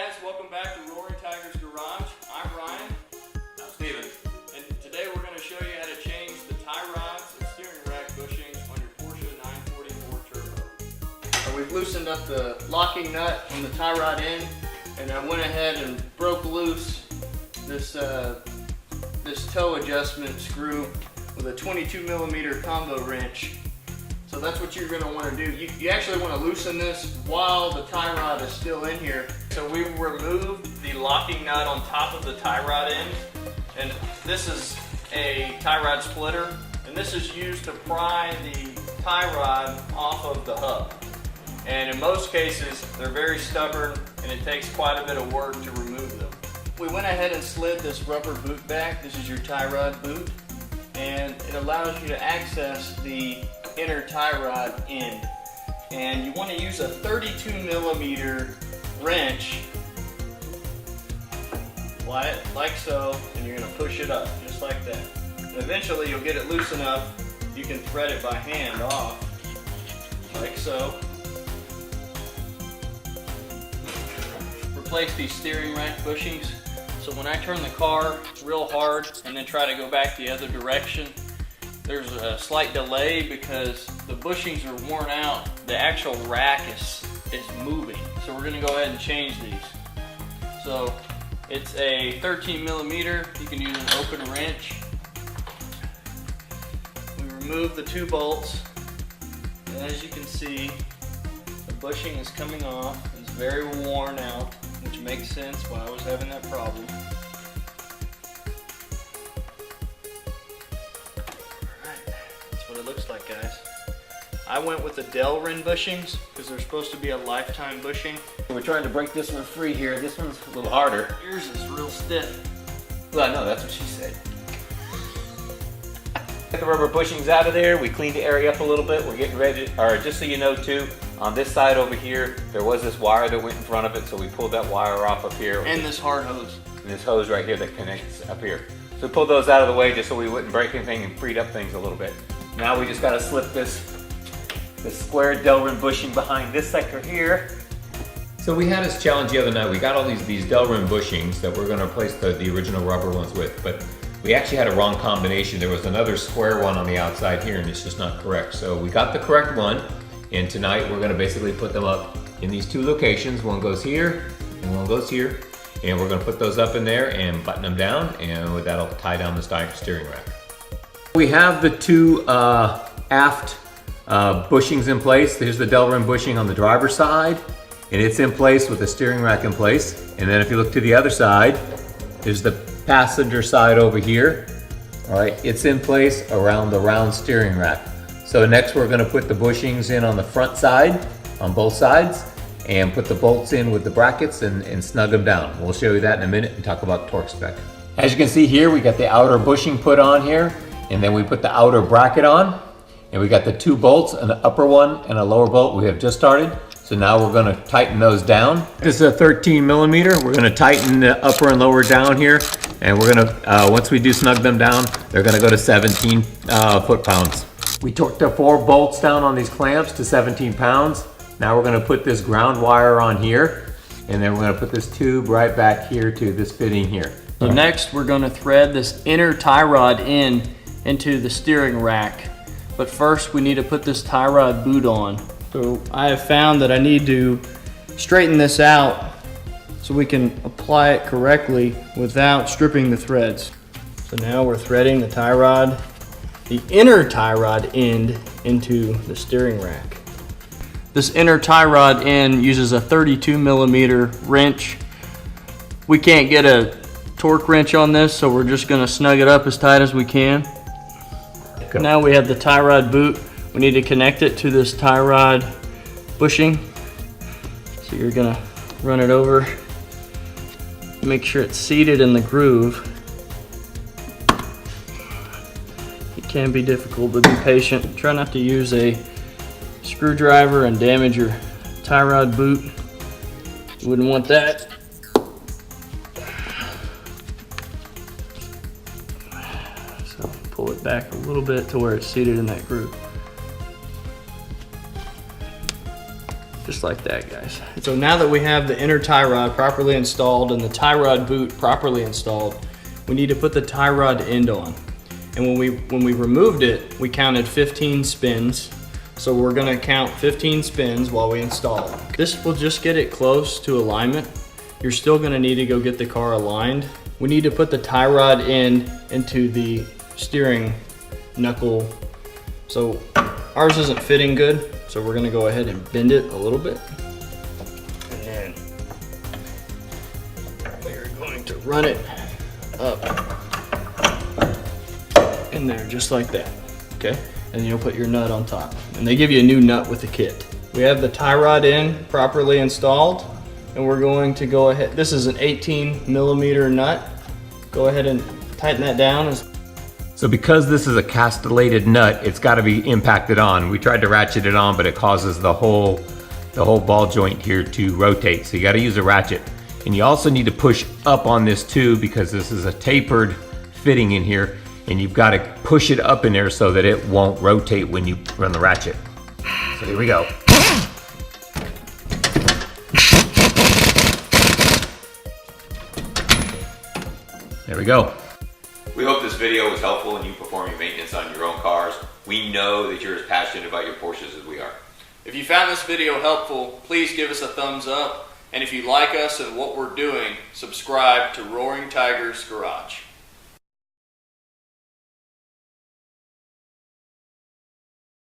guys, welcome back to Roaring Tiger's Garage. I'm Ryan. I'm Steven. And today we're going to show you how to change the tie rods and steering rack bushings on your Porsche 944 Turbo. So we've loosened up the locking nut on the tie rod end, and I went ahead and broke loose this toe adjustment screw with a 22mm combo wrench. So that's what you're going to want to do. You actually want to loosen this while the tie rod is still in here. So we removed the locking nut on top of the tie rod end, and this is a tie rod splitter, and this is used to pry the tie rod off of the hub. And in most cases, they're very stubborn, and it takes quite a bit of work to remove them. We went ahead and slid this rubber boot back. This is your tie rod boot, and it allows you to access the inner tie rod end. And you want to use a 32mm wrench, like so, and you're going to push it up just like that. And eventually you'll get it loose enough you can thread it by hand off, like so. Replace these steering rack bushings. So when I turn the car real hard and then try to go back the other direction, there's a slight delay because the bushings are worn out. The actual rack is moving. So we're gonna go ahead and change these. So it's a 13mm. You can use an open wrench. We remove the two bolts, and as you can see, the bushing is coming off. It's very worn out, which makes sense why I was having that problem. What it looks like, guys. I went with the Delrin bushings because they're supposed to be a lifetime bushing. We're trying to break this one free here. This one's a little harder. Yours is real stiff. Well, no, that's what she said. Get the rubber bushings out of there. We cleaned the area up a little bit. We're getting ready to, or just so you know too, on this side over here, there was this wire that went in front of it, so we pulled that wire off up here. And this hard hose. And this hose right here that connects up here. So we pulled those out of the way just so we wouldn't break anything and freed up things a little bit. Now we just got to slip this square Delrin bushing behind this sector here. So we had this challenge the other night. We got all these Delrin bushings that we're going to replace the original rubber ones with, but we actually had a wrong combination. There was another square one on the outside here, and it's just not correct. So we got the correct one, and tonight we're going to basically put them up in these two locations. One goes here, and one goes here, and we're going to put those up in there and button them down, and that'll tie down the steering rack. We have the two aft bushings in place. There's the Delrin bushing on the driver's side, and it's in place with the steering rack in place. And then if you look to the other side, there's the passenger side over here. All right, it's in place around the round steering rack. So next we're going to put the bushings in on the front side, on both sides, and put the bolts in with the brackets and snug them down. We'll show you that in a minute and talk about torque spec. As you can see here, we got the outer bushing put on here. And then we put the outer bracket on, and we got the two bolts, an upper one and a lower bolt we have just started. So now we're gonna tighten those down. This is a 13mm. We're gonna tighten the upper and lower down here. And we're gonna, once we do snug them down, they're gonna go to 17 foot-pounds. We torqued the 4 bolts down on these clamps to 17 pounds. Now we're gonna put this ground wire on here, and then we're gonna put this tube right back here to this fitting here. So next we're gonna thread this inner tie rod into the steering rack. But first we need to put this tie rod boot on. So I have found that I need to straighten this out so we can apply it correctly without stripping the threads. So now we're threading the tie rod, the inner tie rod end into the steering rack. This inner tie rod end uses a 32mm wrench. We can't get a torque wrench on this, so we're just gonna snug it up as tight as we can. Go. Now we have the tie rod boot. We need to connect it to this tie rod bushing. So you're gonna run it over. Make sure it's seated in the groove. It can be difficult, but be patient. Try not to use a screwdriver and damage your tie rod boot. You wouldn't want that. Pull it back a little bit to where it's seated in that groove. Just like that, guys. So now that we have the inner tie rod properly installed and the tie rod boot properly installed, we need to put the tie rod end on. And when we removed it, we counted 15 spins. So we're gonna count 15 spins while we install it. This will just get it close to alignment. You're still gonna need to go get the car aligned. We need to put the tie rod end into the steering knuckle. So ours isn't fitting good, so we're gonna go ahead and bend it a little bit. And then we're going to run it up in there just like that, okay? And you'll put your nut on top. And they give you a new nut with the kit. We have the tie rod in properly installed, and we're going to go ahead, this is an 18mm nut. Go ahead and tighten that down. So because this is a castellated nut, it's got to be impacted on. We tried to ratchet it on, but it causes the whole ball joint here to rotate. So you got to use a ratchet. And you also need to push up on this too, because this is a tapered fitting in here, and you've got to push it up in there so that it won't rotate when you run the ratchet. So here we go. There we go. We hope this video was helpful in you performing maintenance on your own cars. We know that you're as passionate about your Porsches as we are. If you found this video helpful, please give us a thumbs up. And if you like us and what we're doing, subscribe to Roaring Tiger's Garage.